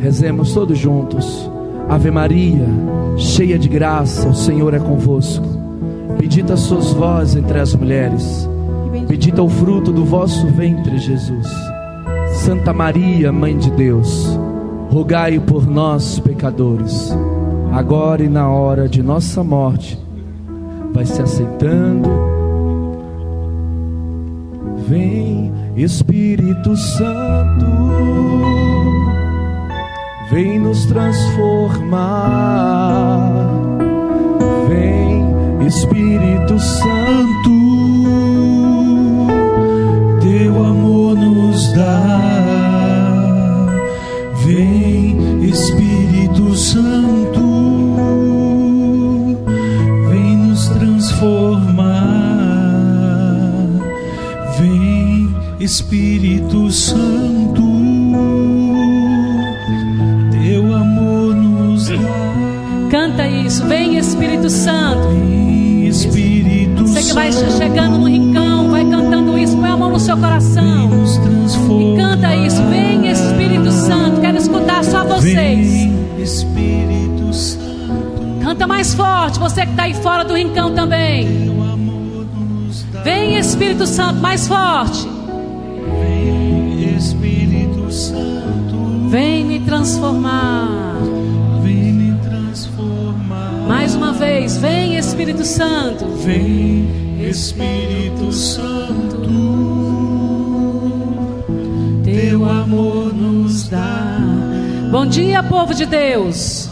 Rezemos todos juntos. Ave Maria, cheia de graça, o Senhor é convosco. Bendita sois vós entre as mulheres, bendito é o fruto do vosso ventre, Jesus. Santa Maria, Mãe de Deus, rogai por nós, pecadores, agora e na hora de nossa morte. Vai se assentando. Vem, Espírito Santo, vem nos transformar. Vem, Espírito Santo, teu amor nos dá. Vem, Espírito Santo, vem nos transformar. Vem, Espírito Santo, teu amor nos dá. Canta isso. Vem, Espírito Santo. Vem, Espírito Você que vai Santo, chegando no rincão, vai cantando isso. Põe a mão no seu coração e canta isso. Vem, Espírito Santo. Quero escutar só vocês. Vem, Espírito Santo, Canta mais forte. Você que está aí fora do rincão também. teu amor nos dá. Vem, Espírito Santo, mais forte. Vem, Espírito Santo, Vem me transformar. vem me transformar. Mais uma vez. Vem, Espírito Santo. Vem, Espírito Santo, teu amor nos dá. Bom dia, povo de Deus.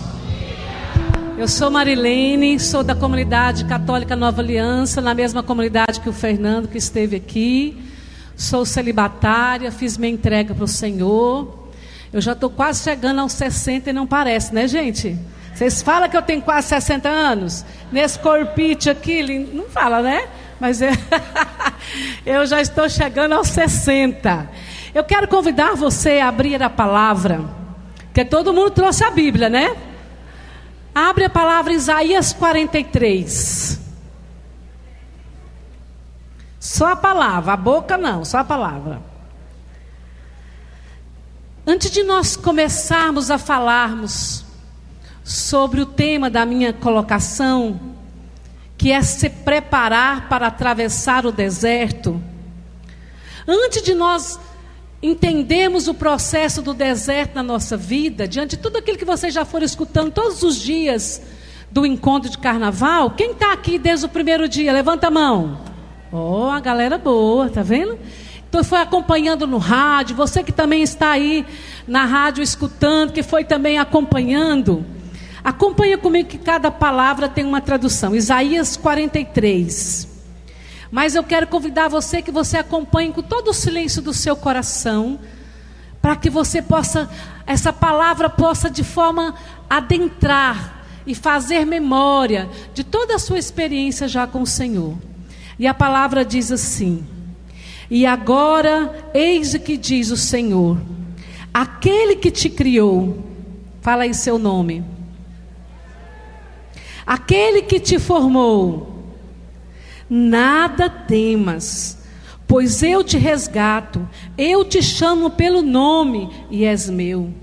Eu sou Marilene, sou da comunidade católica Nova Aliança, na mesma comunidade que o Fernando, que esteve aqui. Sou celibatária, fiz minha entrega para o Senhor. Eu já estou quase chegando aos 60 e não parece, né, gente? Vocês falam que eu tenho quase 60 anos? Nesse corpite aqui, não fala, né? Mas eu já estou chegando aos 60. Eu quero convidar você a abrir a palavra, porque todo mundo trouxe a Bíblia, né? Abre a palavra Isaías 43. Só a palavra, a boca não, só a palavra. Antes de nós começarmos a falarmos sobre o tema da minha colocação, que é se preparar para atravessar o deserto, antes de nós entendermos o processo do deserto na nossa vida, diante de tudo aquilo que vocês já foram escutando todos os dias do encontro de carnaval, quem está aqui desde o primeiro dia? Levanta a mão. Oh, a galera boa, tá vendo? Então foi acompanhando no rádio, você que também está aí na rádio escutando, que foi também acompanhando, acompanha comigo que cada palavra tem uma tradução. Isaías 43. Mas eu quero convidar você que você acompanhe com todo o silêncio do seu coração, para que você possa, essa palavra possa de forma adentrar e fazer memória de toda a sua experiência já com o Senhor. E a palavra diz assim: e agora, eis o que diz o Senhor, aquele que te criou, fala aí seu nome, aquele que te formou, nada temas, pois eu te resgato, eu te chamo pelo nome e és meu.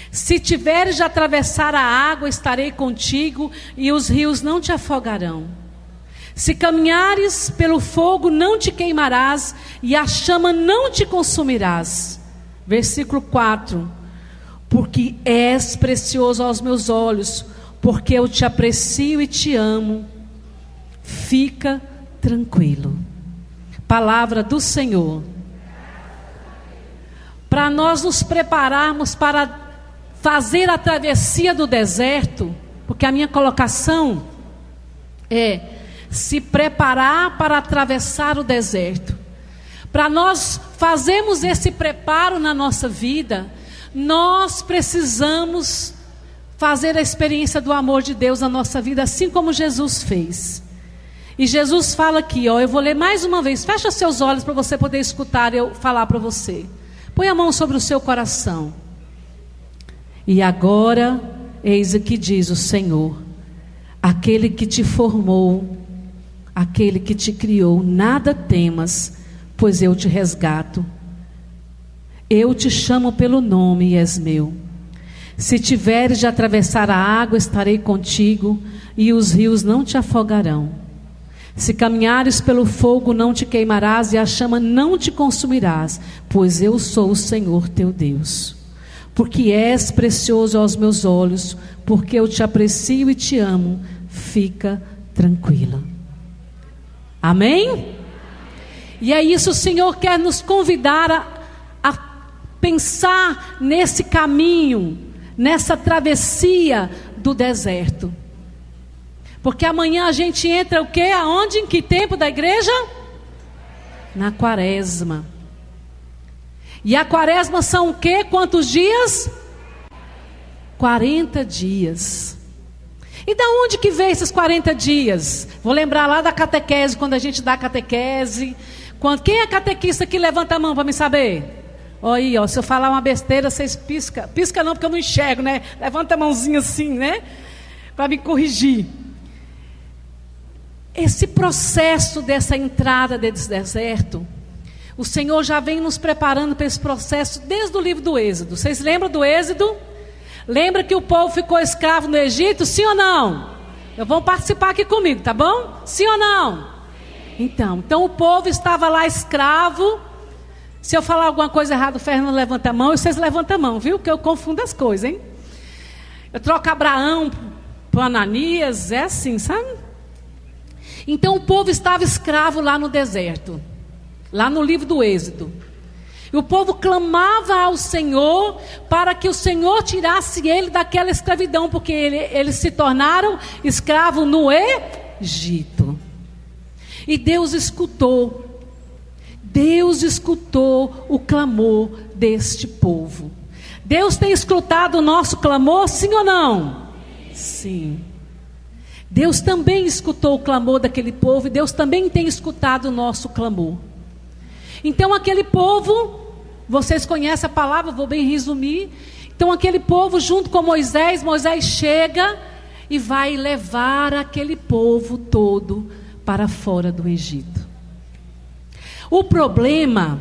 Se tiveres de atravessar a água, estarei contigo, e os rios não te afogarão. Se caminhares pelo fogo, não te queimarás, e a chama não te consumirás. Versículo 4. Porque és precioso aos meus olhos, porque eu te aprecio e te amo. Fica tranquilo. Palavra do Senhor. Para nós nos prepararmos para fazer a travessia do deserto, porque a minha colocação é se preparar para atravessar o deserto. Para nós fazermos esse preparo na nossa vida, nós precisamos fazer a experiência do amor de Deus na nossa vida, assim como Jesus fez. E Jesus fala aqui, ó, eu vou ler mais uma vez, fecha seus olhos para você poder escutar eu falar para você. Põe a mão sobre o seu coração. E agora, eis o que diz o Senhor, aquele que te formou, aquele que te criou, nada temas, pois eu te resgato. Eu te chamo pelo nome e és meu. Se tiveres de atravessar a água, estarei contigo, e os rios não te afogarão. Se caminhares pelo fogo, não te queimarás, e a chama não te consumirás, pois eu sou o Senhor teu Deus. Porque és precioso aos meus olhos, porque eu te aprecio e te amo, fica tranquila. Amém? E é isso, o Senhor quer nos convidar a pensar nesse caminho, nessa travessia do deserto. Porque amanhã a gente entra o quê? Aonde? Em que tempo da igreja? Na quaresma. E a quaresma são o quê? Quantos dias? 40 dias. E da onde que veio esses 40 dias? Vou lembrar lá da catequese, quando a gente dá catequese. Quem é catequista que levanta a mão para me saber? Olha aí, ó, se eu falar uma besteira, vocês piscam. Pisca não, porque eu não enxergo, né? Levanta a mãozinha assim, né? Para me corrigir. Esse processo dessa entrada desse deserto, o Senhor já vem nos preparando para esse processo desde o livro do Êxodo. Vocês lembram do Êxodo? Lembra que o povo ficou escravo no Egito? Sim ou não? Vão participar aqui comigo, tá bom? Sim ou não? Então o povo estava lá escravo. Se eu falar alguma coisa errada, o Fernando levanta a mão e vocês levantam a mão, viu? Que eu confundo as coisas, hein? Eu troco Abraão para Ananias, é assim, sabe? Então o povo estava escravo lá no deserto, lá no livro do Êxodo. E o povo clamava ao Senhor para que o Senhor tirasse ele daquela escravidão, porque eles se tornaram escravos no Egito. E Deus escutou o clamor deste povo. Deus tem escutado o nosso clamor, sim ou não? Sim. Deus também escutou o clamor daquele povo, e Deus também tem escutado o nosso clamor. Então aquele povo, vocês conhecem a palavra, vou bem resumir. Então aquele povo junto com Moisés chega e vai levar aquele povo todo para fora do Egito. O problema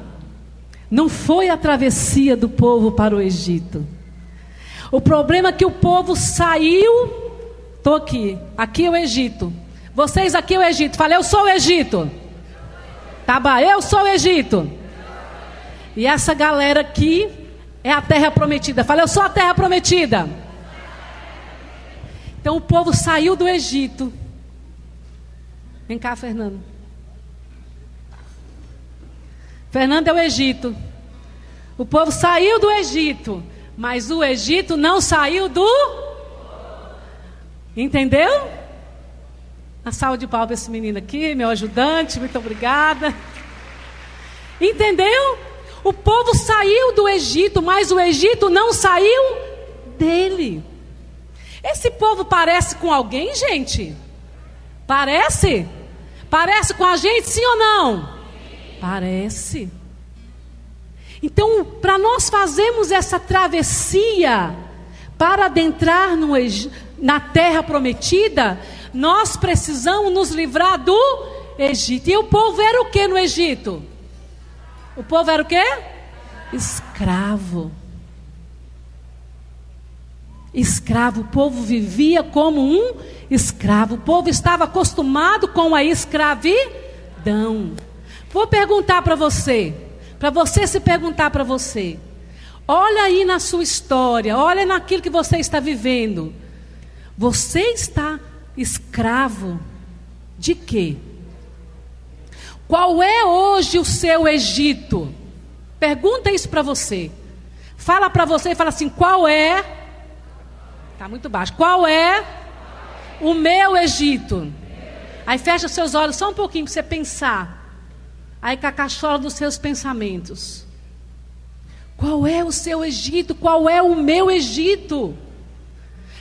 não foi a travessia do povo para o Egito. O problema é que o povo saiu. Estou aqui é o Egito. Vocês aqui é o Egito. Falei, eu sou o Egito. Tá bom, eu sou o Egito. E essa galera aqui é a terra prometida. Falei, eu sou a terra prometida. Então o povo saiu do Egito. Vem cá, Fernando. Fernando é o Egito. O povo saiu do Egito, mas o Egito não saiu do... Entendeu? A salva de palmas para esse menino aqui, meu ajudante, muito obrigada. Entendeu? O povo saiu do Egito, mas o Egito não saiu dele. Esse povo parece com alguém, gente? Parece? Parece com a gente, sim ou não? Parece. Então, para nós fazermos essa travessia para adentrar na terra prometida, nós precisamos nos livrar do Egito. E o povo era o que no Egito? O povo era o que? Escravo. Escravo. O povo vivia como um escravo. O povo estava acostumado com a escravidão. Vou perguntar para você se perguntar para você. Olha aí na sua história, olha naquilo que você está vivendo. Você está escravo de quê? Qual é hoje o seu Egito? Pergunta isso para você. Fala para você e fala assim, qual é? Está muito baixo. Qual é o meu Egito? Aí fecha seus olhos só um pouquinho para você pensar. Aí com a cachola dos seus pensamentos. Qual é o seu Egito? Qual é o meu Egito?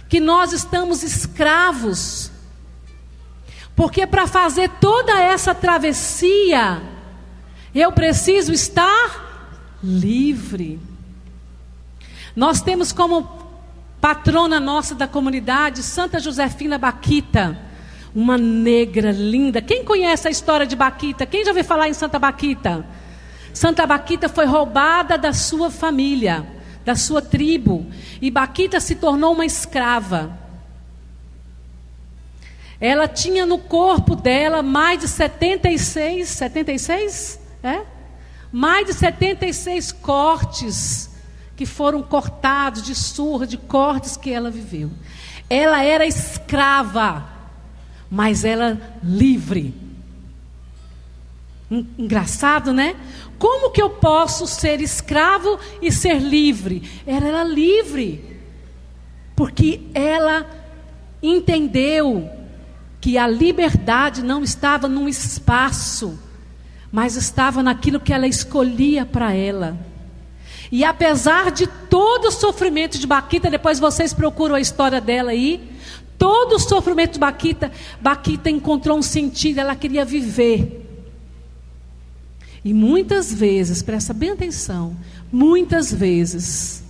Que nós estamos escravos. Porque para fazer toda essa travessia, eu preciso estar livre. Nós temos como patrona nossa da comunidade, Santa Josefina Baquita, uma negra linda. Quem conhece a história de Baquita? Quem já ouviu falar em Santa Baquita? Santa Baquita foi roubada da sua família. da sua tribo. E Baquita se tornou uma escrava. Ela tinha no corpo dela mais de 76? Mais de 76 cortes que foram cortados de surra, de cortes que ela viveu. Ela era escrava, mas ela livre. Engraçado, né? Como que eu posso ser escravo e ser livre? Ela era livre, porque ela entendeu que a liberdade não estava num espaço, mas estava naquilo que ela escolhia para ela. E apesar de todo o sofrimento de Baquita, depois vocês procuram a história dela aí, todo o sofrimento de Baquita encontrou um sentido, ela queria viver. E muitas vezes, presta bem atenção, muitas vezes,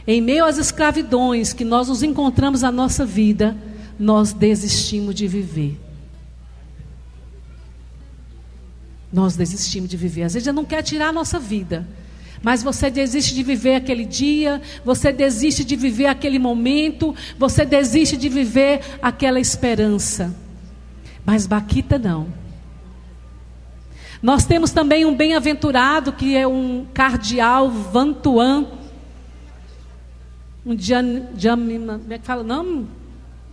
em meio às escravidões que nós nos encontramos na nossa vida, nós desistimos de viver. Nós desistimos de viver. Às vezes já não quer tirar a nossa vida, mas você desiste de viver aquele dia, você desiste de viver aquele momento, você desiste de viver aquela esperança. Mas Baquita não. Nós temos também um bem-aventurado, que é um cardeal Vantuan, como é que fala? Não,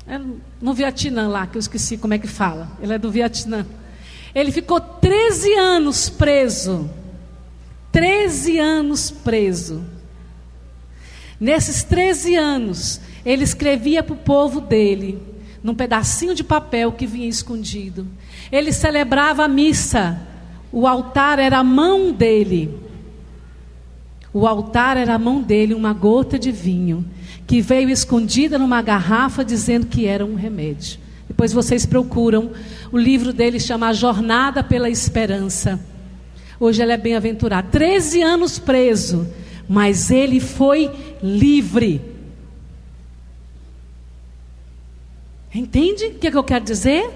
é no Vietnã lá, que eu esqueci como é que fala. Ele é do Vietnã. Ele ficou 13 anos preso. 13 anos preso. Nesses 13 anos, ele escrevia para o povo dele, num pedacinho de papel que vinha escondido. Ele celebrava a missa. O altar era a mão dele. O altar era a mão dele, uma gota de vinho, que veio escondida numa garrafa, dizendo que era um remédio. Depois vocês procuram. O livro dele chama A Jornada pela Esperança. Hoje ele é bem-aventurado. 13 anos preso, mas ele foi livre. Entende o que eu quero dizer?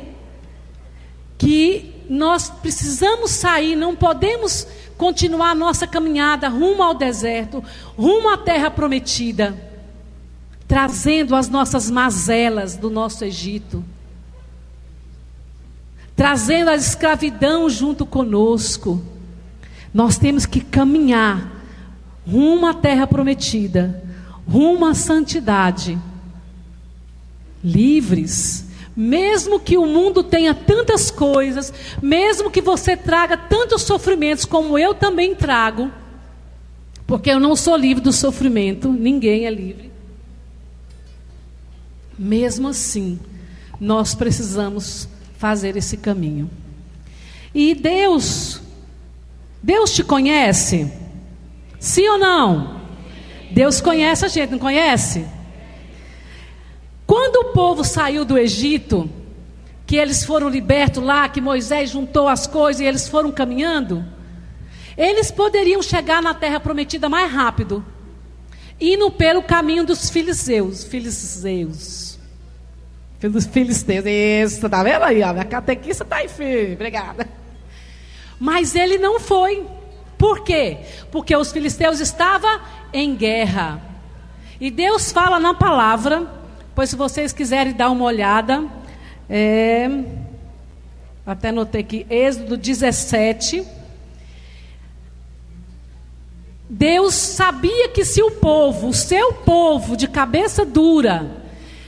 Que nós precisamos sair, não podemos continuar a nossa caminhada rumo ao deserto, rumo à terra prometida, trazendo as nossas mazelas do nosso Egito, trazendo a escravidão junto conosco. Nós temos que caminhar rumo à terra prometida, rumo à santidade, livres. Mesmo que o mundo tenha tantas coisas, mesmo que você traga tantos sofrimentos como eu também trago, porque eu não sou livre do sofrimento, ninguém é livre. Mesmo assim, nós precisamos fazer esse caminho. E Deus te conhece? Sim ou não? Deus conhece a gente, não conhece? Quando o povo saiu do Egito, que eles foram libertos lá, que Moisés juntou as coisas e eles foram caminhando, eles poderiam chegar na terra prometida mais rápido, indo pelo caminho dos filisteus. Isso, tá vendo aí? A minha catequista está aí, filho. Obrigada. Mas ele não foi. Por quê? Porque os filisteus estavam em guerra. E Deus fala na palavra, pois se vocês quiserem dar uma olhada, até anotei aqui, Êxodo 17. Deus sabia que se o seu povo de cabeça dura,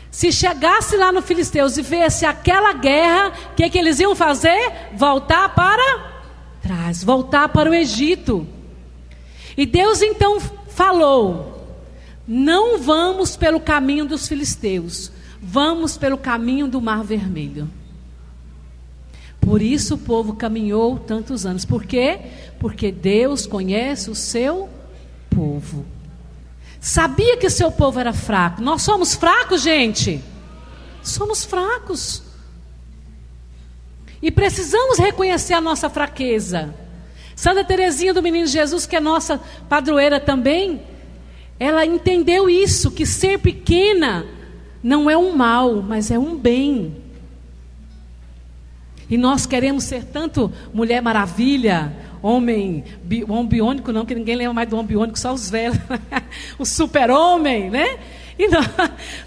se chegasse lá no Filisteus e visse aquela guerra, o que eles iam fazer? Voltar para trás, voltar para o Egito. E Deus então falou: não vamos pelo caminho dos filisteus, vamos pelo caminho do Mar Vermelho. Por isso o povo caminhou tantos anos. Por quê? Porque Deus conhece o seu povo. Sabia que o seu povo era fraco. Nós somos fracos, gente. Somos fracos. E precisamos reconhecer a nossa fraqueza. Santa Teresinha do Menino Jesus, que é nossa padroeira também, ela entendeu isso, que ser pequena não é um mal, mas é um bem. E nós queremos ser tanto Mulher Maravilha, homem biônico não, que ninguém lembra mais do homem biônico, só os velhos, o super-homem, né? E não,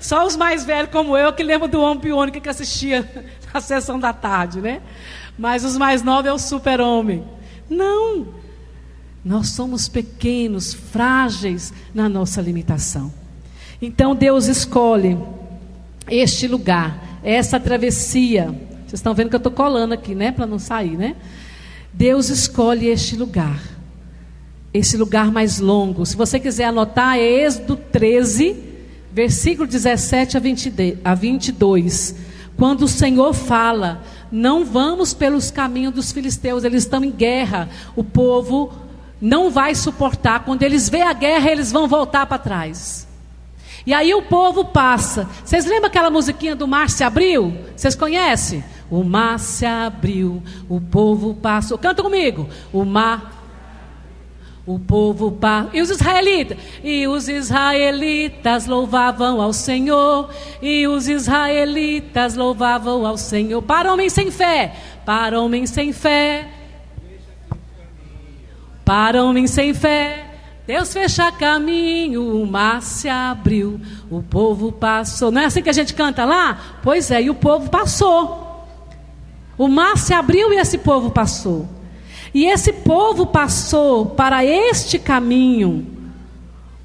só os mais velhos como eu que lembram do homem biônico que assistia na sessão da tarde, né? Mas os mais novos é o super-homem. Não, nós somos pequenos, frágeis na nossa limitação. Então Deus escolhe este lugar, essa travessia. Vocês estão vendo que eu estou colando aqui, né? Para não sair, né? Deus escolhe este lugar. Esse lugar mais longo. Se você quiser anotar, é Êxodo 13, versículo 17 a 22. Quando o Senhor fala, não vamos pelos caminhos dos filisteus, eles estão em guerra. O povo não vai suportar. Quando eles veem a guerra, eles vão voltar para trás. E aí o povo passa. Vocês lembram aquela musiquinha do Mar se abriu? Vocês conhecem? O mar se abriu, o povo passou. Canta comigo. O povo passou. E os israelitas? E os israelitas louvavam ao Senhor. E os israelitas louvavam ao Senhor. Para homem sem fé. Para homem sem fé. Para homem sem fé. Deus fecha caminho, o mar se abriu, o povo passou. Não é assim que a gente canta lá? Pois é, e o povo passou. O mar se abriu e esse povo passou. E esse povo passou para este caminho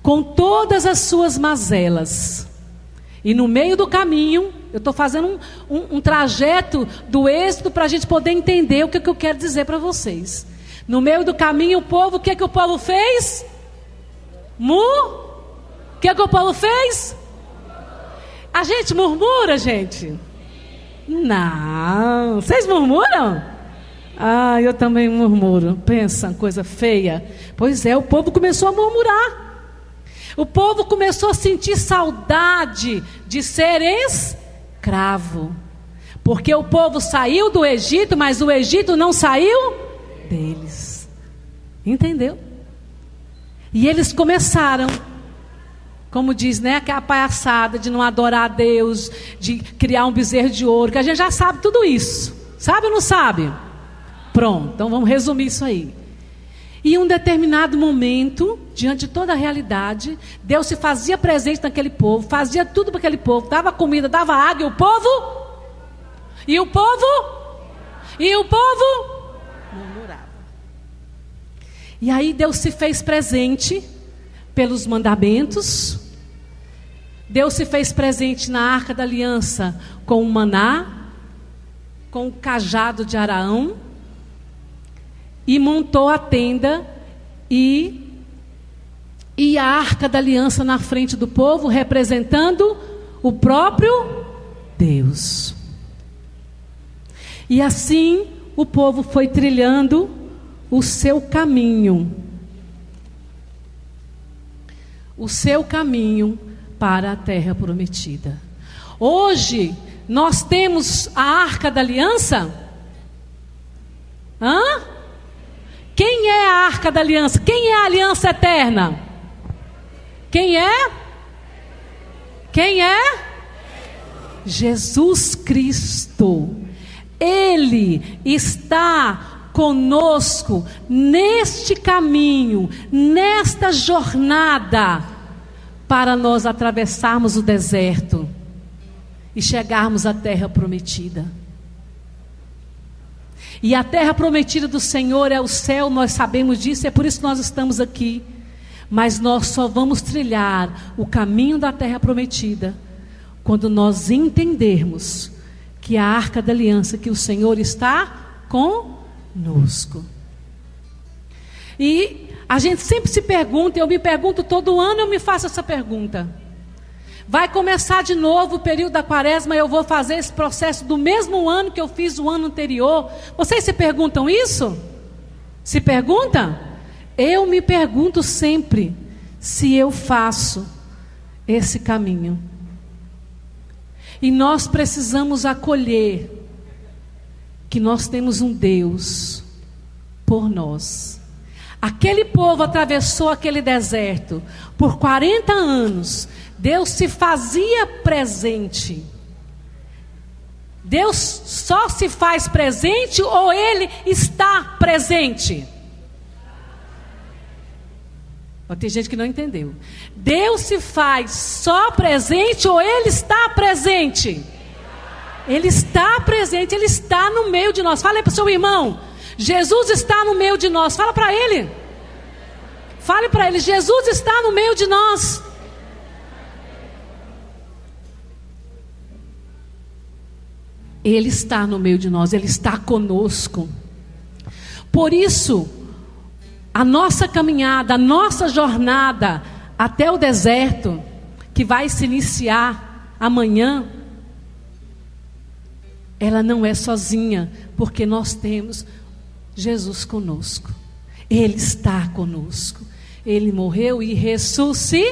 com todas as suas mazelas. E no meio do caminho, eu estou fazendo um trajeto do Êxodo para a gente poder entender o que eu quero dizer para vocês. No meio do caminho, o povo, o que o povo fez? O que o povo fez? A gente murmura, gente? Não. Vocês murmuram? Ah, eu também murmuro. Pensa, coisa feia. Pois é, o povo começou a murmurar. O povo começou a sentir saudade de ser escravo. Porque o povo saiu do Egito, mas o Egito não saiu deles. Entendeu? E eles começaram, como diz, né, aquela palhaçada de não adorar a Deus, de criar um bezerro de ouro, que a gente já sabe tudo isso. Sabe ou não sabe? Pronto, então vamos resumir isso aí. E em um determinado momento, diante de toda a realidade, Deus se fazia presente naquele povo, fazia tudo para aquele povo, dava comida, dava água, e o povo murmurava. E aí Deus se fez presente pelos mandamentos. Deus se fez presente na Arca da Aliança com o maná, com o cajado de Araão, e montou a tenda e a Arca da Aliança na frente do povo, representando o próprio Deus. E assim o povo foi trilhando o seu caminho. O seu caminho para a terra prometida. Hoje nós temos a Arca da Aliança. Quem é a Arca da Aliança? Quem é a aliança eterna? Quem é? Jesus Cristo. Ele está conosco neste caminho, nesta jornada, para nós atravessarmos o deserto e chegarmos à terra prometida. E a terra prometida do Senhor é o céu, nós sabemos disso, é por isso que nós estamos aqui. Mas nós só vamos trilhar o caminho da terra prometida quando nós entendermos que a Arca da Aliança, que o Senhor está conosco. E a gente sempre se pergunta, eu me pergunto todo ano, eu me faço essa pergunta. Vai começar de novo o período da quaresma, eu vou fazer esse processo do mesmo ano que eu fiz o ano anterior. Vocês se perguntam isso? Se perguntam? Eu me pergunto sempre se eu faço esse caminho. E nós precisamos acolher que nós temos um Deus por nós. Aquele povo atravessou aquele deserto por 40 anos. Deus se fazia presente. Deus só se faz presente ou Ele está presente? Tem gente que não entendeu. Deus se faz só presente ou Ele está presente? Ele está presente, Ele está no meio de nós. Fala aí para o seu irmão, Jesus está no meio de nós. Fala para ele. Fale para ele, Jesus está no meio de nós. Ele está no meio de nós, Ele está conosco. Por isso, a nossa caminhada, a nossa jornada até o deserto, que vai se iniciar amanhã, ela não é sozinha, porque nós temos Jesus conosco. Ele está conosco. Ele morreu e ressuscitou.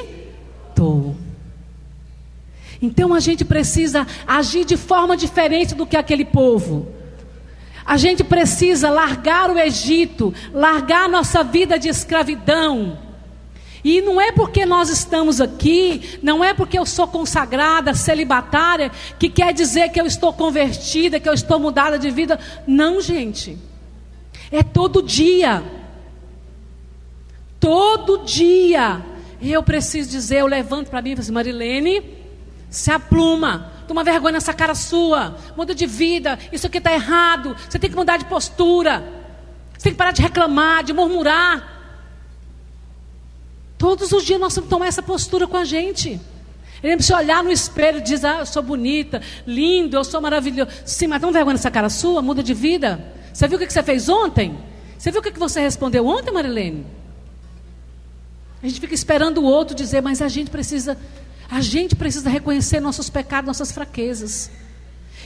Então a gente precisa agir de forma diferente do que aquele povo. A gente precisa largar o Egito, largar a nossa vida de escravidão. E não é porque nós estamos aqui, não é porque eu sou consagrada, celibatária, que quer dizer que eu estou convertida, que eu estou mudada de vida. Não, gente. É todo dia. Todo dia. Eu preciso dizer, eu levanto para mim e falo assim, Marilene, se apluma, toma vergonha nessa cara sua, muda de vida, isso aqui está errado, você tem que mudar de postura, você tem que parar de reclamar, de murmurar. Todos os dias nós temos que tomar essa postura com a gente. Ele precisa olhar no espelho e dizer, eu sou bonita, lindo, eu sou maravilhoso. Sim, mas toma vergonha nessa cara sua, muda de vida. Você viu o que você fez ontem? Você viu o que você respondeu ontem, Marilene? A gente fica esperando o outro dizer, mas a gente precisa reconhecer nossos pecados, nossas fraquezas.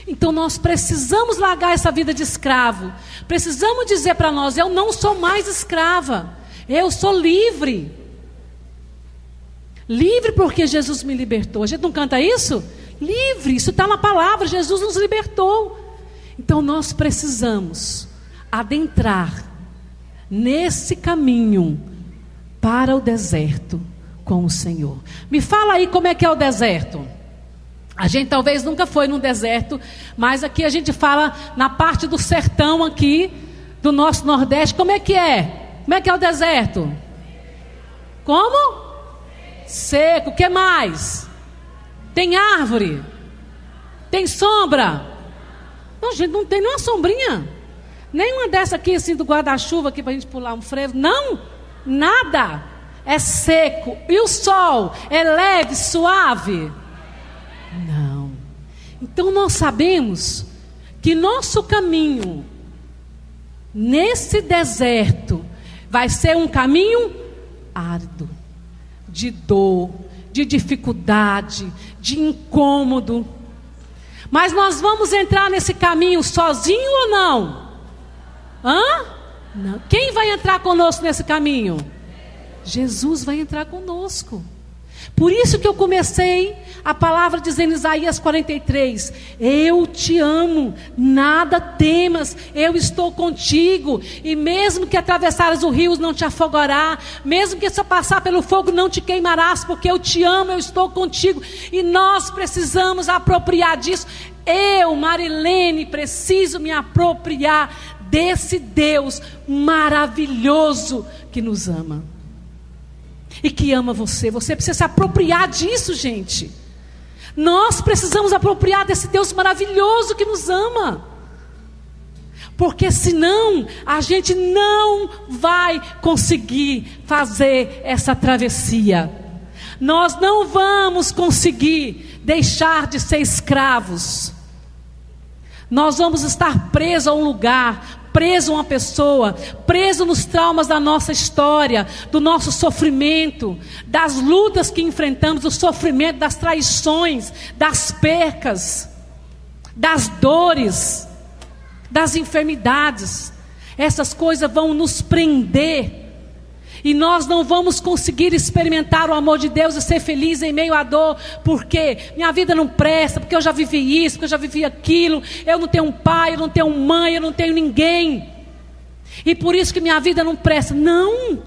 Então nós precisamos largar essa vida de escravo. Precisamos dizer para nós, eu não sou mais escrava, eu sou livre. Livre porque Jesus me libertou. A gente não canta isso? Livre, isso está na palavra, Jesus nos libertou. Então nós precisamos adentrar nesse caminho para o deserto com o Senhor. Me fala aí como é que é o deserto. A gente talvez nunca foi num deserto, mas aqui a gente fala na parte do sertão aqui, do nosso Nordeste. Como é que é? Como é que é o deserto? Como? Seco. O que mais? Tem árvore? Tem sombra? Não, gente, não tem nenhuma sombrinha. Nenhuma dessa aqui assim do guarda-chuva aqui para a gente pular um frevo. Não, nada. É seco. E o sol é leve, suave? Não. Então nós sabemos que nosso caminho nesse deserto vai ser um caminho árduo, de dor, de dificuldade, de incômodo. Mas nós vamos entrar nesse caminho sozinho ou não? Não. Quem vai entrar conosco nesse caminho? Jesus vai entrar conosco. Por isso que eu comecei a palavra dizendo em Isaías 43, eu te amo, nada temas, eu estou contigo, e mesmo que atravessares o rio não te afogará, mesmo que se passar pelo fogo não te queimarás, porque eu te amo, eu estou contigo. E nós precisamos apropriar disso. Eu, Marilene, preciso me apropriar desse Deus maravilhoso que nos ama e que ama você. Você precisa se apropriar disso, gente. Nós precisamos apropriar desse Deus maravilhoso que nos ama, porque senão a gente não vai conseguir fazer essa travessia. Nós não vamos conseguir deixar de ser escravos. Nós vamos estar presos a um lugar, preso a uma pessoa, preso nos traumas da nossa história, do nosso sofrimento, das lutas que enfrentamos, do sofrimento, das traições, das percas, das dores, das enfermidades. Essas coisas vão nos prender e nós não vamos conseguir experimentar o amor de Deus e ser feliz em meio à dor, porque minha vida não presta, porque eu já vivi isso, porque eu já vivi aquilo, eu não tenho um pai, eu não tenho mãe, eu não tenho ninguém, e por isso que minha vida não presta. Não,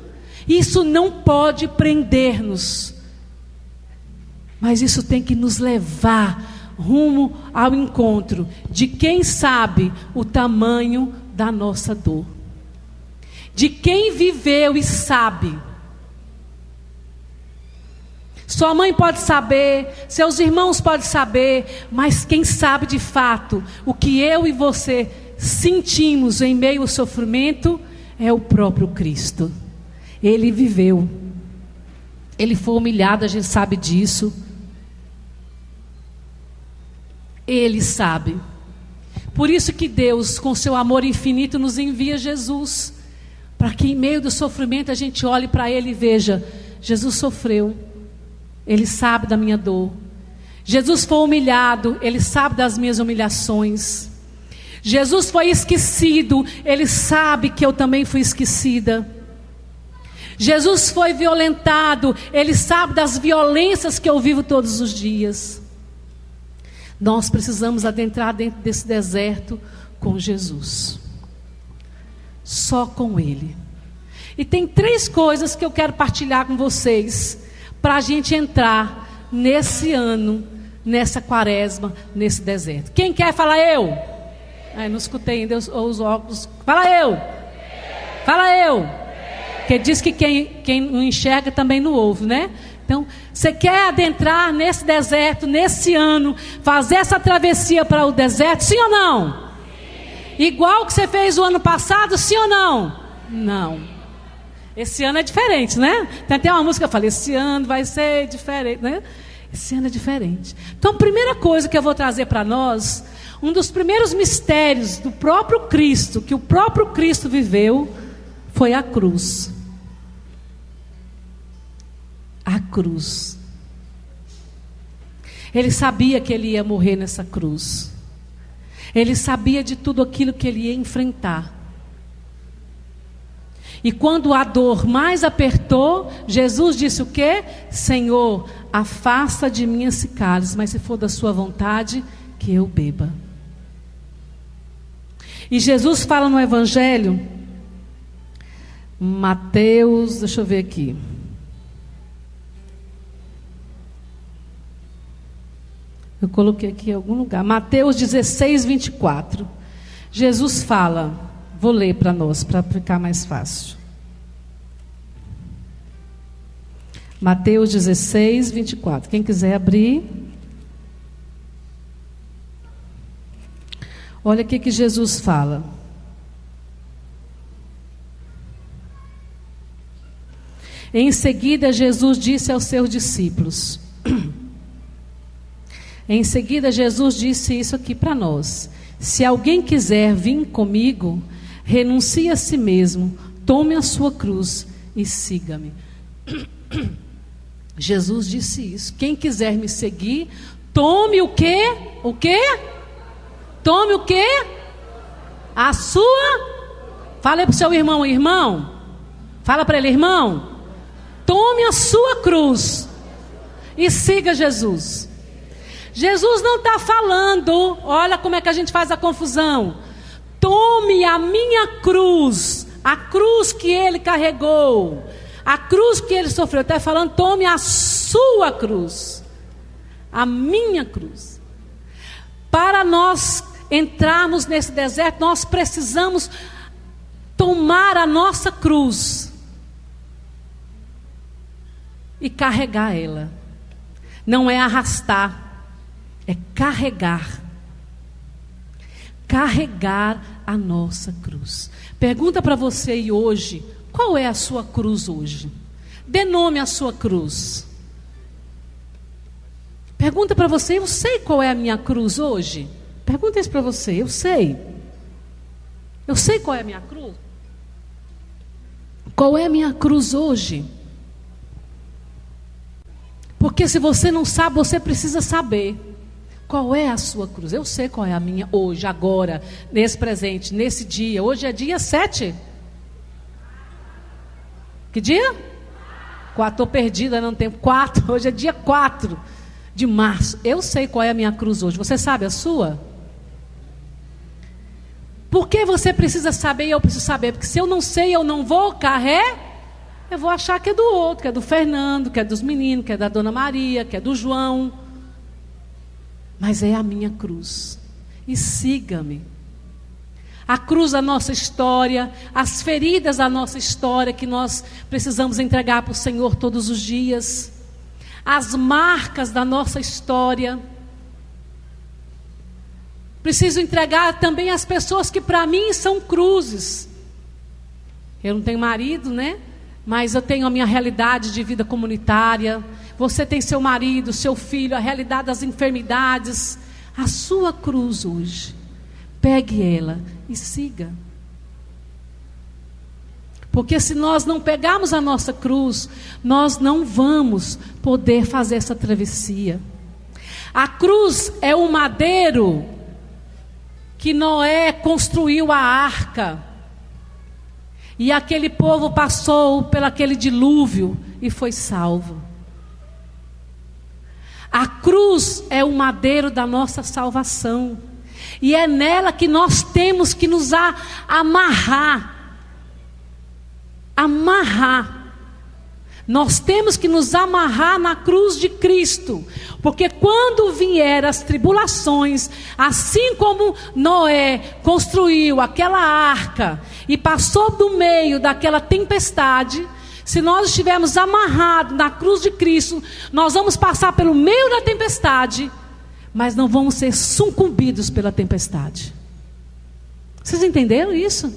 isso não pode prender-nos, mas isso tem que nos levar rumo ao encontro de quem sabe o tamanho da nossa dor, de quem viveu e sabe Sua mãe pode saber, seus irmãos podem saber, mas quem sabe de fato o que eu e você sentimos em meio ao sofrimento é o próprio Cristo. Ele viveu, ele foi humilhado, a gente sabe disso. Ele sabe. Por isso que Deus, com seu amor infinito, nos envia Jesus, para que em meio do sofrimento a gente olhe para Ele e veja: Jesus sofreu, Ele sabe da minha dor. Jesus foi humilhado, Ele sabe das minhas humilhações. Jesus foi esquecido, Ele sabe que eu também fui esquecida. Jesus foi violentado, Ele sabe das violências que eu vivo todos os dias. Nós precisamos adentrar dentro desse deserto com Jesus. Só com Ele. E tem 3 coisas que eu quero partilhar com vocês, para a gente entrar nesse ano, nessa quaresma, nesse deserto. Quem quer falar eu? Não escutei ainda os óculos. Fala eu. Fala eu. Porque diz que quem não enxerga também não ouve, né? Então, você quer adentrar nesse deserto, nesse ano, fazer essa travessia para o deserto, sim ou não? Sim. Igual que você fez o ano passado, sim ou não? Não. Esse ano é diferente, né? Tem até uma música que eu falei: esse ano vai ser diferente, né? Esse ano é diferente. Então, a primeira coisa que eu vou trazer para nós, um dos primeiros mistérios do próprio Cristo, que o próprio Cristo viveu, foi a cruz. A cruz. Ele sabia que ele ia morrer nessa cruz. Ele sabia de tudo aquilo que ele ia enfrentar. E quando a dor mais apertou, Jesus disse o quê? Senhor, afasta de mim esse cálice, mas se for da sua vontade, que eu beba. E Jesus fala no Evangelho, Mateus, deixa eu ver aqui. Eu coloquei aqui em algum lugar. Mateus 16, 24. Jesus fala, vou ler para nós, para ficar mais fácil. Mateus 16, 24. Quem quiser abrir. Olha o que Jesus fala. Em seguida, Jesus disse aos seus discípulos. Em seguida, Jesus disse isso aqui para nós: se alguém quiser vir comigo, renuncie a si mesmo, tome a sua cruz e siga-me. Jesus disse isso. Quem quiser me seguir, tome o quê? O quê? Tome o quê? A sua. Fala aí para o seu irmão: irmão. Fala para ele: irmão, tome a sua cruz e siga Jesus. Jesus não está falando, olha como é que a gente faz a confusão. Tome a minha cruz, a cruz que ele carregou, a cruz que ele sofreu. Está falando: tome a sua cruz, a minha cruz. Para nós entrarmos nesse deserto, nós precisamos tomar a nossa cruz e carregar ela. Não é arrastar, é carregar. Carregar a nossa cruz. Pergunta para você aí hoje: qual é a sua cruz hoje? Dê nome à sua cruz. Pergunta para você: eu sei qual é a minha cruz hoje? Pergunta isso para você: eu sei. Eu sei qual é a minha cruz? Qual é a minha cruz hoje? Porque se você não sabe, você precisa saber. Qual é a sua cruz? Eu sei qual é a minha hoje, agora, nesse presente, nesse dia. Hoje é dia 7. Que dia? 4, estou perdida, não tenho. 4, hoje é dia 4 de março. Eu sei qual é a minha cruz hoje. Você sabe a sua? Por que você precisa saber e eu preciso saber? Porque se eu não sei, eu não vou eu vou achar que é do outro, que é do Fernando, que é dos meninos, que é da Dona Maria, que é do João. Mas é a minha cruz. E siga-me. A cruz da nossa história, as feridas da nossa história que nós precisamos entregar para o Senhor todos os dias. as marcas da nossa história. Preciso entregar também as pessoas que para mim são cruzes. Eu não tenho marido, né? Mas eu tenho a minha realidade de vida comunitária. Você tem seu marido, seu filho, a realidade das enfermidades. A sua cruz hoje. Pegue ela e siga. Porque se nós não pegarmos a nossa cruz, nós não vamos poder fazer essa travessia. A cruz é o madeiro que Noé construiu a arca. E aquele povo passou pelo aquele dilúvio e foi salvo. A cruz é o madeiro da nossa salvação. E é nela que nós temos que nos amarrar. Nós temos que nos amarrar na cruz de Cristo, porque quando vier as tribulações, assim como Noé construiu aquela arca e passou do meio daquela tempestade, se nós estivermos amarrados na cruz de Cristo, nós vamos passar pelo meio da tempestade, mas não vamos ser sucumbidos pela tempestade. Vocês entenderam isso?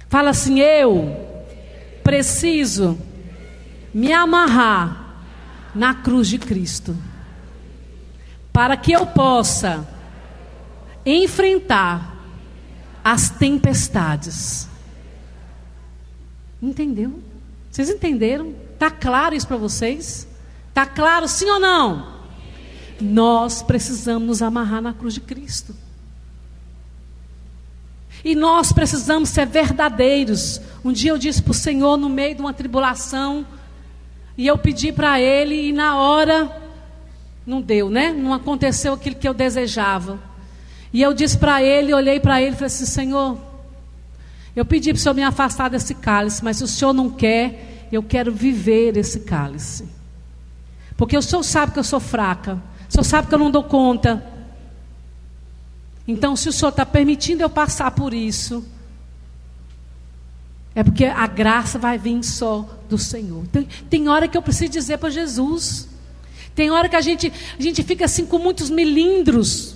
Fala assim: eu preciso me amarrar na cruz de Cristo, para que eu possa enfrentar as tempestades. Entendeu? Vocês entenderam? Está claro isso para vocês? Está claro, sim ou não? Nós precisamos nos amarrar na cruz de Cristo. E nós precisamos ser verdadeiros. Um dia eu disse para o Senhor, no meio de uma tribulação, e eu pedi para Ele, e na hora não deu, né? Não aconteceu aquilo que eu desejava. E eu disse para Ele, olhei para Ele e falei assim: Senhor, eu pedi para o Senhor me afastar desse cálice, mas se o Senhor não quer, eu quero viver esse cálice. Porque o Senhor sabe que eu sou fraca, o Senhor sabe que eu não dou conta. Então, se o Senhor está permitindo eu passar por isso, é porque a graça vai vir só do Senhor. Tem hora que eu preciso dizer para Jesus. Tem hora que a gente fica assim com muitos milindros.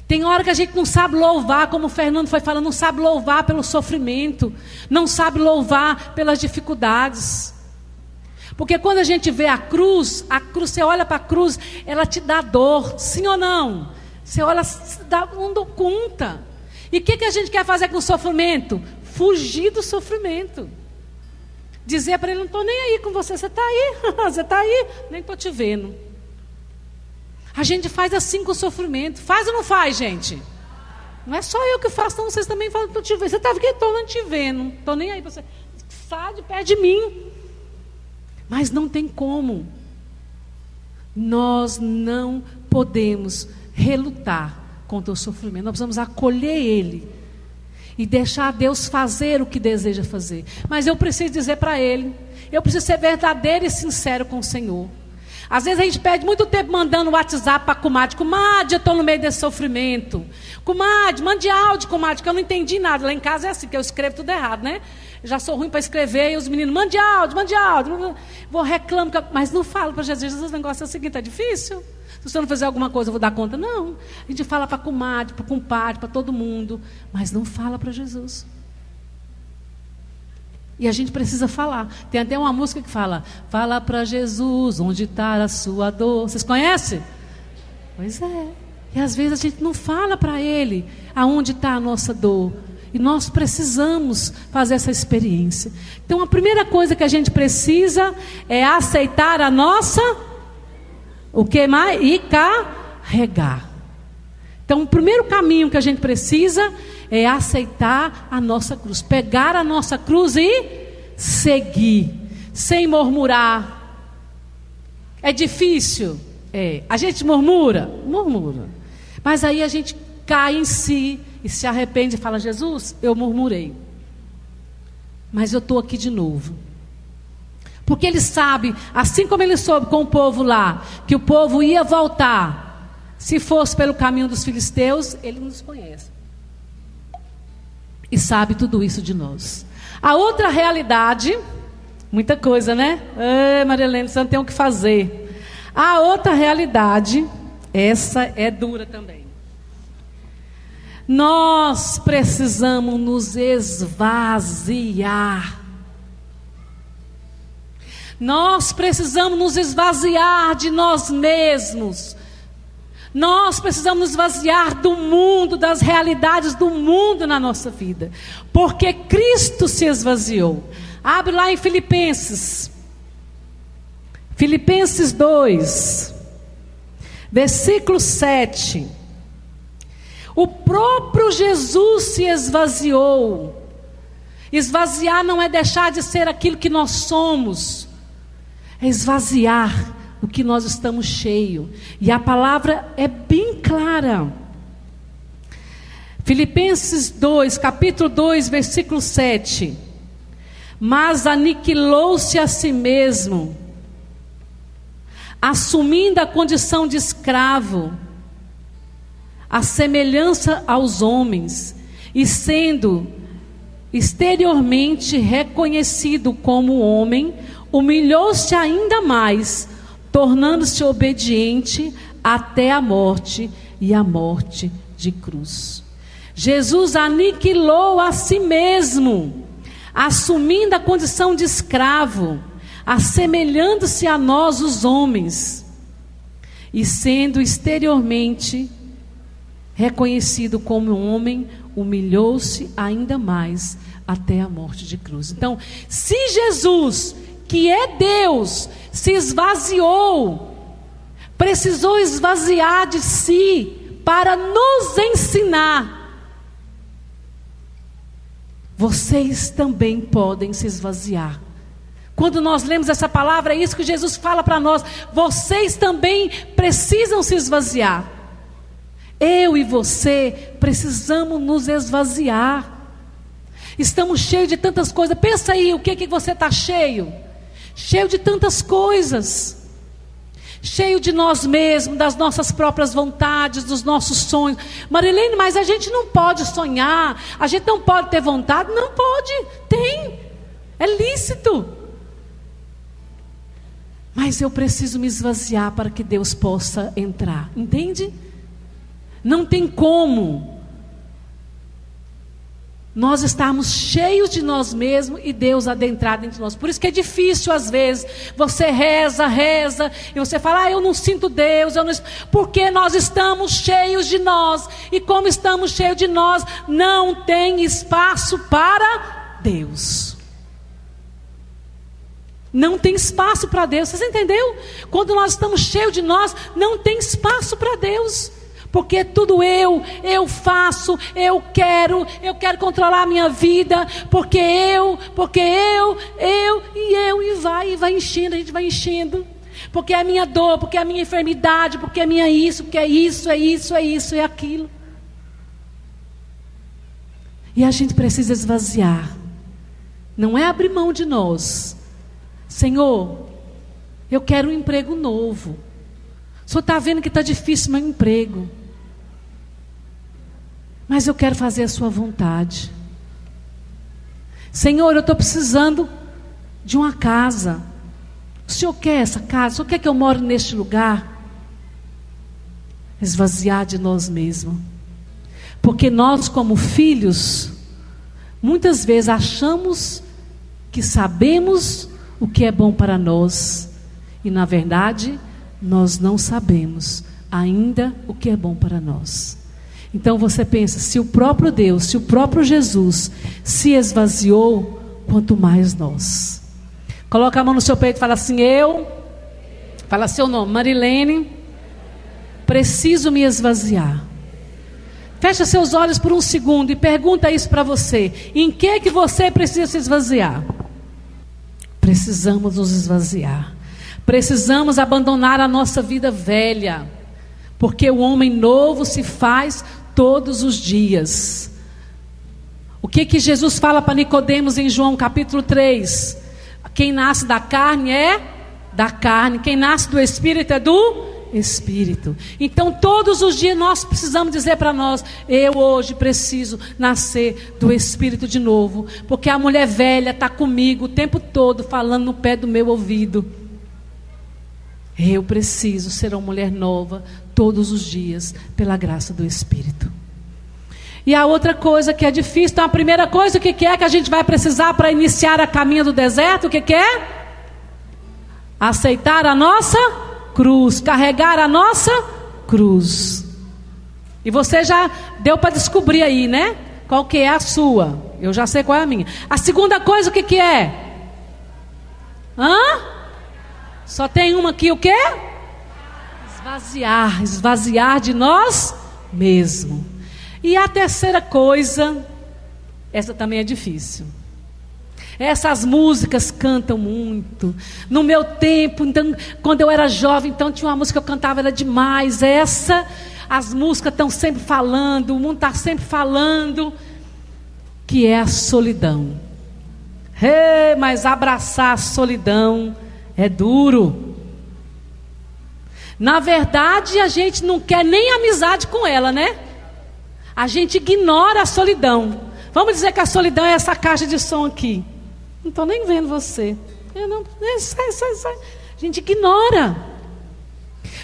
Tem hora que a gente não sabe louvar, como o Fernando foi falando, não sabe louvar pelo sofrimento, não sabe louvar pelas dificuldades. Porque quando a gente vê a cruz, você olha para a cruz, ela te dá dor, sim ou não? Você olha, não dou conta. E o que a gente quer fazer com o sofrimento? Fugir do sofrimento. Dizer para ele: não estou nem aí com você, você está aí, você está aí, nem estou te vendo. A gente faz assim com o sofrimento. Faz ou não faz, gente? Não é só eu que faço, não, vocês também falam: estou te vendo. Você está aqui, estou não te vendo, estou nem aí, você sai de perto de mim. Mas não tem como. Nós não podemos relutar contra o sofrimento. Nós precisamos acolher ele e deixar Deus fazer o que deseja fazer. Mas eu preciso dizer para ele, eu preciso ser verdadeiro e sincero com o Senhor. Às vezes a gente perde muito tempo mandando WhatsApp para a comadre: comadre, eu estou no meio desse sofrimento. Comadre, mande áudio, comadre, que eu não entendi nada. Lá em casa é assim, que eu escrevo tudo errado, né? Eu já sou ruim para escrever, e os meninos: mande áudio. Vou reclamo, mas não falo para Jesus. Esse negócio é o seguinte: é difícil. Se você não fizer alguma coisa, eu vou dar conta. Não. A gente fala para a comadre, para o compadre, para todo mundo, mas não fala para Jesus. E a gente precisa falar. Tem até uma música que fala: fala para Jesus onde está a sua dor. Vocês conhecem? Pois é. E às vezes a gente não fala para Ele aonde está a nossa dor. E nós precisamos fazer essa experiência. Então a primeira coisa que a gente precisa é aceitar a nossa... O que mais? E carregar. Então o primeiro caminho que a gente precisa é aceitar a nossa cruz. Pegar a nossa cruz e seguir. Sem murmurar. É difícil? É. A gente murmura? Murmura. Mas aí a gente cai em si e se arrepende e fala: Jesus, eu murmurei, mas eu estou aqui de novo. Porque ele sabe, assim como ele soube com o povo lá, que o povo ia voltar, se fosse pelo caminho dos filisteus, ele nos conhece. E sabe tudo isso de nós. A outra realidade Muita coisa, né? Marilene, você não tem o que fazer. A outra realidade, essa é dura também. Nós precisamos nos esvaziar. Nós precisamos nos esvaziar de nós mesmos. Nós precisamos nos esvaziar do mundo, das realidades do mundo na nossa vida. Porque Cristo se esvaziou. Abre lá em Filipenses. Filipenses 2, versículo 7. O próprio Jesus se esvaziou. Esvaziar não é deixar de ser aquilo que nós somos. É esvaziar o que nós estamos cheios. E a palavra é bem clara. Filipenses 2, capítulo 2, versículo 7. Mas aniquilou-se a si mesmo, assumindo a condição de escravo, a semelhança aos homens, e sendo exteriormente reconhecido como homem, humilhou-se ainda mais, tornando-se obediente até a morte, e a morte de cruz. Jesus aniquilou a si mesmo, assumindo a condição de escravo, assemelhando-se a nós os homens, e sendo exteriormente reconhecido como homem, humilhou-se ainda mais até a morte de cruz. Então, se Jesus, que é Deus, se esvaziou, precisou esvaziar de si para nos ensinar, vocês também podem se esvaziar. Quando nós lemos essa palavra, é isso que Jesus fala para nós. Vocês também precisam se esvaziar. Eu e você precisamos nos esvaziar. Estamos cheios de tantas coisas. Pensa aí, o que você está cheio? Cheio de tantas coisas. Cheio de nós mesmos, das nossas próprias vontades, dos nossos sonhos. Marilene, mas a gente não pode sonhar, a gente não pode ter vontade. Não pode, tem, é lícito. Mas eu preciso me esvaziar para que Deus possa entrar, entende? Não tem como nós estarmos cheios de nós mesmos e Deus adentrar dentro de nós. Por isso que é difícil às vezes. Você reza e você fala, eu não sinto Deus, porque nós estamos cheios de nós. E como estamos cheios de nós, não tem espaço para Deus. Não tem espaço para Deus. Você entendeu? Quando nós estamos cheios de nós, não tem espaço para Deus. Porque tudo eu faço, eu quero controlar a minha vida, porque eu, e vai enchendo, a gente vai enchendo. Porque é a minha dor, porque é a minha enfermidade, porque é minha isso, porque é isso, é aquilo. E a gente precisa esvaziar. Não é abrir mão de nós. Senhor, eu quero um emprego novo. O Senhor está vendo que está difícil meu emprego. Mas eu quero fazer a sua vontade. Senhor, eu estou precisando de uma casa. O Senhor quer essa casa? O Senhor quer que eu moro neste lugar? Esvaziar de nós mesmos. Porque nós, como filhos, muitas vezes achamos que sabemos o que é bom para nós. E na verdade, nós não sabemos ainda o que é bom para nós. Então você pensa, se o próprio Deus, se o próprio Jesus se esvaziou, quanto mais nós. Coloca a mão no seu peito e fala assim, fala seu nome, Marilene, preciso me esvaziar. Fecha seus olhos por um segundo e pergunta isso para você. Em que você precisa se esvaziar? Precisamos nos esvaziar. Precisamos abandonar a nossa vida velha. Porque o homem novo se faz todos os dias. O que Jesus fala para Nicodemos em João capítulo 3? Quem nasce da carne é da carne. Quem nasce do Espírito é do Espírito. Então todos os dias nós precisamos dizer para nós: eu hoje preciso nascer do Espírito de novo, porque a mulher velha está comigo o tempo todo falando no pé do meu ouvido. Eu preciso ser uma mulher nova todos os dias pela graça do Espírito. E a outra coisa que é difícil, então a primeira coisa, o que é que a gente vai precisar para iniciar a caminho do deserto? O que é? Aceitar a nossa cruz, carregar a nossa cruz. E você já deu para descobrir aí, né? Qual que é a sua? Eu já sei qual é a minha. A segunda coisa, o que é? Só tem uma aqui, o quê? Esvaziar de nós mesmos. E a terceira coisa, essa também é difícil. Essas músicas cantam muito. No meu tempo, então, quando eu era jovem, então tinha uma música que eu cantava, era demais. As músicas estão sempre falando, o mundo está sempre falando, que é a solidão. Mas abraçar a solidão é duro. Na verdade, a gente não quer nem amizade com ela, né? A gente ignora a solidão. Vamos dizer que a solidão é essa caixa de som aqui. Não estou nem vendo você. Sai. A gente ignora.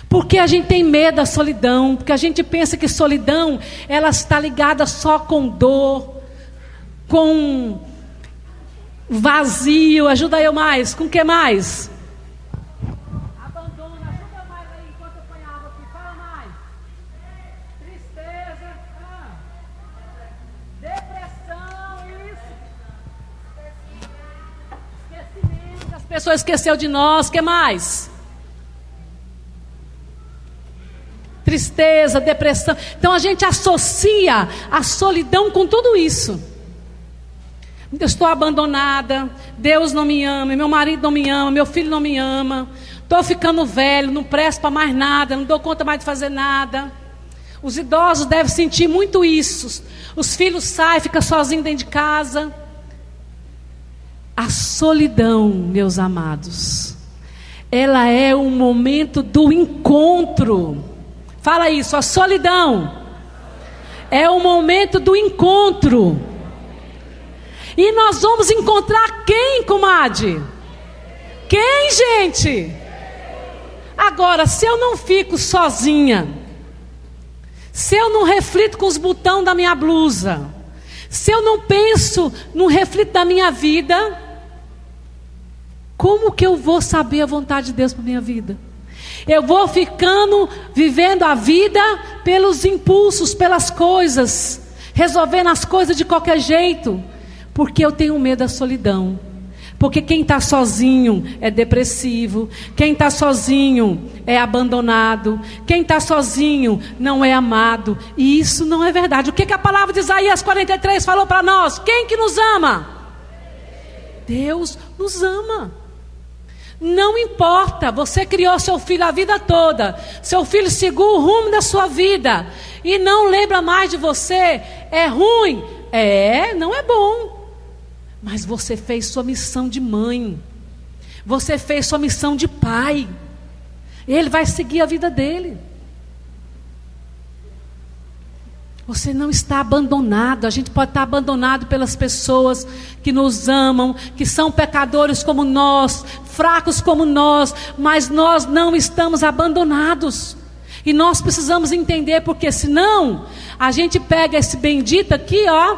Porque a gente tem medo da solidão. Porque a gente pensa que solidão, ela está ligada só com dor, com vazio. Ajuda eu mais. Com o que mais? Abandono. Ajuda mais aí enquanto eu ponho água aqui. Fala mais. Tristeza. Depressão. Isso. Esquecimento. As pessoas esqueceram de nós. O que mais? Tristeza, depressão. Então a gente associa a solidão com tudo isso. Eu estou abandonada, Deus não me ama, meu marido não me ama, meu filho não me ama, estou ficando velho, não presto para mais nada, não dou conta mais de fazer nada. Os idosos devem sentir muito isso. Os filhos saem, ficam sozinhos dentro de casa. A solidão, meus amados, ela é um momento do encontro. Fala isso, a solidão é o momento do encontro. E nós vamos encontrar quem, comadre? Quem, gente? Agora, se eu não fico sozinha, se eu não reflito com os botões da minha blusa, se eu não penso no reflito da minha vida, como que eu vou saber a vontade de Deus para a minha vida? Eu vou vivendo a vida pelos impulsos, pelas coisas, resolvendo as coisas de qualquer jeito, porque eu tenho medo da solidão. Porque quem está sozinho é depressivo, quem está sozinho é abandonado, quem está sozinho não é amado, e isso não é verdade. O que a palavra de Isaías 43 falou para nós? Quem que nos ama? Deus nos ama. Não importa, você criou seu filho a vida toda, seu filho seguiu o rumo da sua vida e não lembra mais de você, é ruim? Não é bom, mas você fez sua missão de mãe, você fez sua missão de pai, ele vai seguir a vida dele. Você não está abandonado. A gente pode estar abandonado pelas pessoas que nos amam, que são pecadores como nós, fracos como nós, mas nós não estamos abandonados. E nós precisamos entender, porque senão a gente pega esse bendito aqui, ó,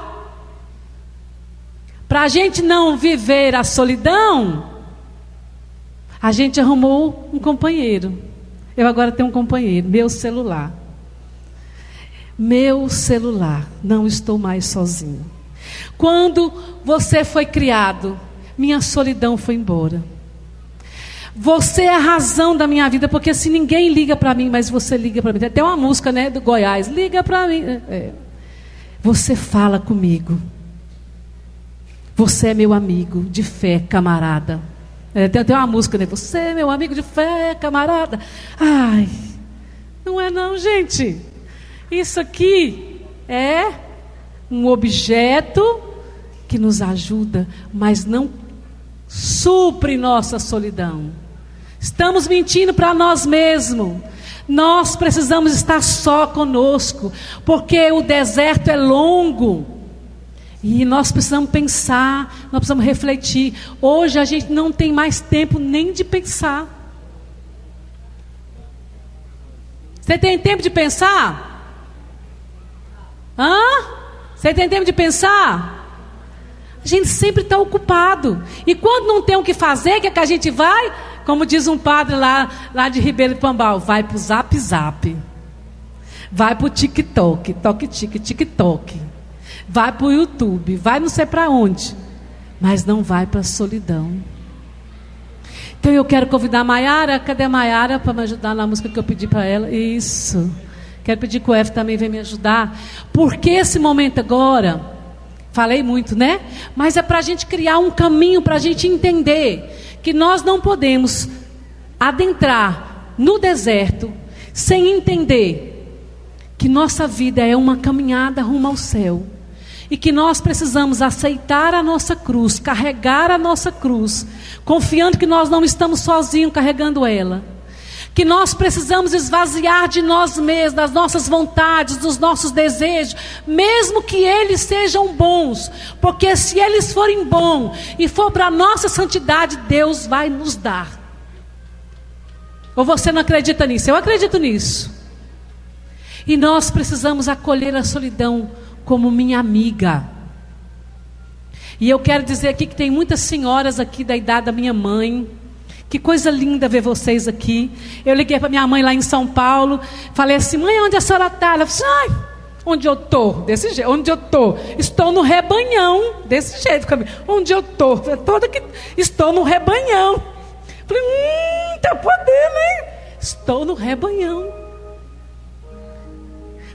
para a gente não viver a solidão, a gente arrumou um companheiro. Eu agora tenho um companheiro, meu celular. Meu celular, não estou mais sozinho. Quando você foi criado, minha solidão foi embora. Você é a razão da minha vida, porque se ninguém liga para mim, mas você liga para mim. Tem até uma música, né, do Goiás, liga para mim. Você fala comigo. Você é meu amigo de fé, camarada. Tem até uma música, né? Você é meu amigo de fé, camarada. Ai, não é não, gente. Isso aqui é um objeto que nos ajuda, mas não supre nossa solidão. Estamos mentindo para nós mesmos. Nós precisamos estar só conosco, porque o deserto é longo. E nós precisamos pensar, nós precisamos refletir. Hoje a gente não tem mais tempo nem de pensar. Você tem tempo de pensar? Você tem tempo de pensar? A gente sempre está ocupado. E quando não tem o que fazer, o que é que a gente vai? Como diz um padre lá de Ribeiro de Pombal, vai para o Zap Zap. Vai para o TikTok, TikTok. Vai para o YouTube, vai não sei para onde. Mas não vai para a solidão. Então eu quero convidar a Maiara. Cadê a Maiara para me ajudar na música que eu pedi para ela? Isso. Quero pedir que o F também venha me ajudar. Porque esse momento agora, falei muito, né? Mas é para a gente criar um caminho, para a gente entender que nós não podemos adentrar no deserto sem entender que nossa vida é uma caminhada rumo ao céu. E que nós precisamos aceitar a nossa cruz, carregar a nossa cruz, confiando que nós não estamos sozinhos carregando ela. Que nós precisamos esvaziar de nós mesmos, das nossas vontades, dos nossos desejos, mesmo que eles sejam bons, porque se eles forem bons e for para a nossa santidade, Deus vai nos dar. Ou você não acredita nisso? Eu acredito nisso. E nós precisamos acolher a solidão como minha amiga. E eu quero dizer aqui que tem muitas senhoras aqui da idade da minha mãe. Que coisa linda ver vocês aqui. Eu liguei para minha mãe lá em São Paulo. Falei assim: mãe, onde a senhora está? Ela falou assim: ai, onde eu estou? Desse jeito. Onde eu estou? Estou no rebanhão. Desse jeito. Onde eu estou? Estou no rebanhão. Falei: tá podendo, hein? Estou no rebanhão.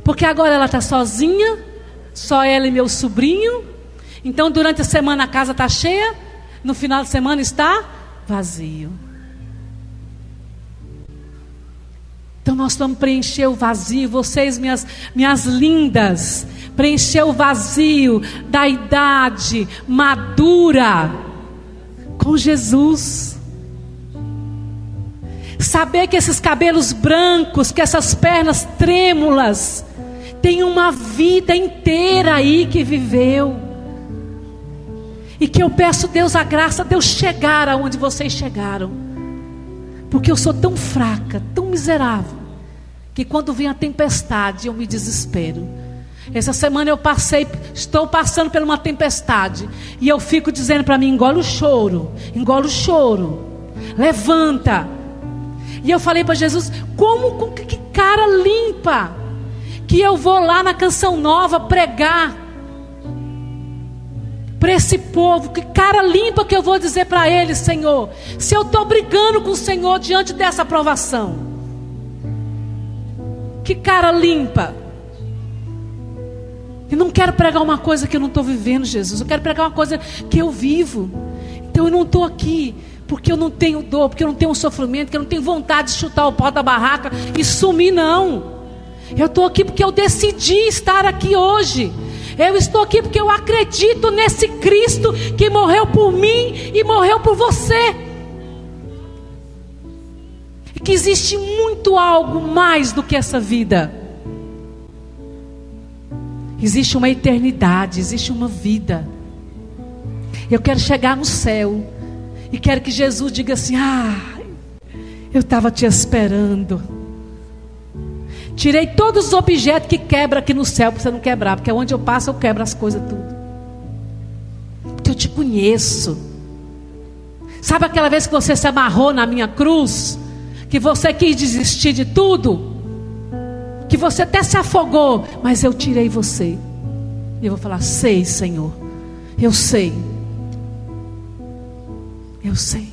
Porque agora ela está sozinha. Só ela e meu sobrinho. Então durante a semana a casa está cheia. No final de semana está vazio. Então nós vamos preencher o vazio. Vocês, minhas lindas, preencher o vazio da idade madura com Jesus. Saber que esses cabelos brancos, que essas pernas trêmulas, tem uma vida inteira aí que viveu. E que eu peço Deus a graça de eu chegar aonde vocês chegaram. Porque eu sou tão fraca, tão miserável, que quando vem a tempestade eu me desespero. Essa semana estou passando por uma tempestade. E eu fico dizendo para mim: engole o choro, levanta. E eu falei para Jesus: com que cara limpa que eu vou lá na Canção Nova pregar para esse povo, que cara limpa que eu vou dizer para eles, Senhor, se eu estou brigando com o Senhor diante dessa provação. Que cara limpa. Eu não quero pregar uma coisa que eu não estou vivendo, Jesus. Eu quero pregar uma coisa que eu vivo. Então eu não estou aqui porque eu não tenho dor, porque eu não tenho sofrimento, porque eu não tenho vontade de chutar o pó da barraca e sumir, não. Eu estou aqui porque eu decidi estar aqui hoje. Eu estou aqui porque eu acredito nesse Cristo que morreu por mim e morreu por você. E que existe muito algo mais do que essa vida. Existe uma eternidade, existe uma vida. Eu quero chegar no céu e quero que Jesus diga assim: eu estava te esperando. Tirei todos os objetos que quebra aqui no céu para você não quebrar, porque onde eu passo eu quebro as coisas tudo. Porque eu te conheço. Sabe aquela vez que você se amarrou na minha cruz, que você quis desistir de tudo, que você até se afogou, mas eu tirei você. E eu vou falar: sei, Senhor, eu sei. Eu sei.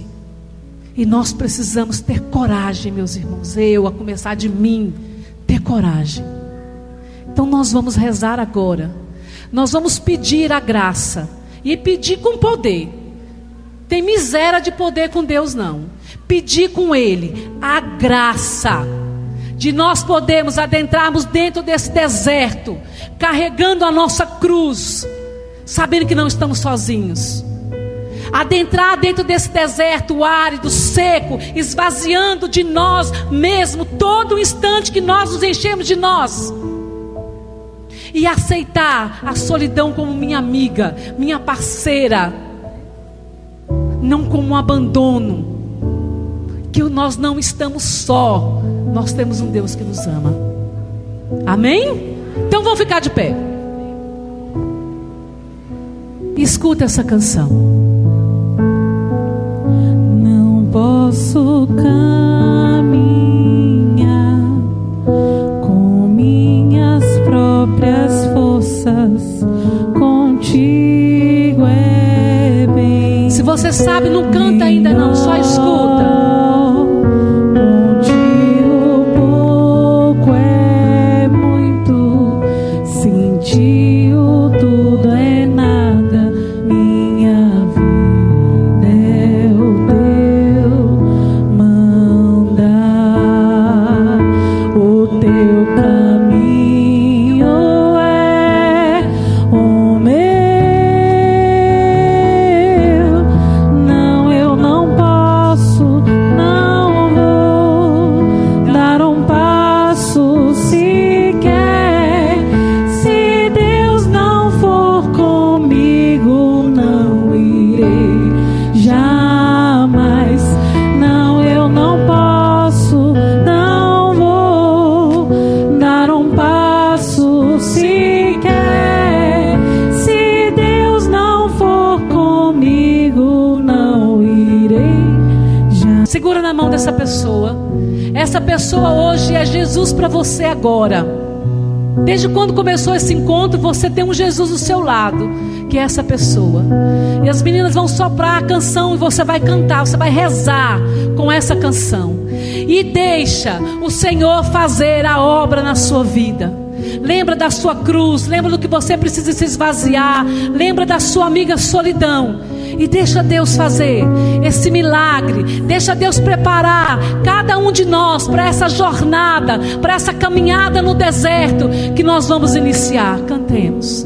E nós precisamos ter coragem, meus irmãos, a começar de mim, ter coragem. Então nós vamos rezar agora. Nós vamos pedir a graça. E pedir com poder. Tem miséria de poder com Deus, não. Pedir com Ele a graça de nós podermos adentrarmos dentro desse deserto, carregando a nossa cruz, sabendo que não estamos sozinhos. adentrar dentro desse deserto árido, seco, esvaziando de nós mesmo todo instante que nós nos enchemos de nós, e aceitar a solidão como minha amiga, minha parceira, não como um abandono, que nós não estamos só, nós temos um Deus que nos ama. Amém? Então vamos ficar de pé. Escuta essa canção. Não posso caminhar com minhas próprias forças, contigo é bem. Se você sabe, não canta ainda não, só escuta. Segura na mão dessa pessoa. Essa pessoa hoje é Jesus para você agora. Desde quando começou esse encontro, você tem um Jesus do seu lado, que é essa pessoa. E as meninas vão soprar a canção e você vai cantar, você vai rezar com essa canção. E deixa o Senhor fazer a obra na sua vida. Lembra da sua cruz, lembra do que você precisa se esvaziar, lembra da sua amiga solidão. E deixa Deus fazer esse milagre. Deixa Deus preparar cada um de nós para essa jornada, para essa caminhada no deserto que nós vamos iniciar. Cantemos.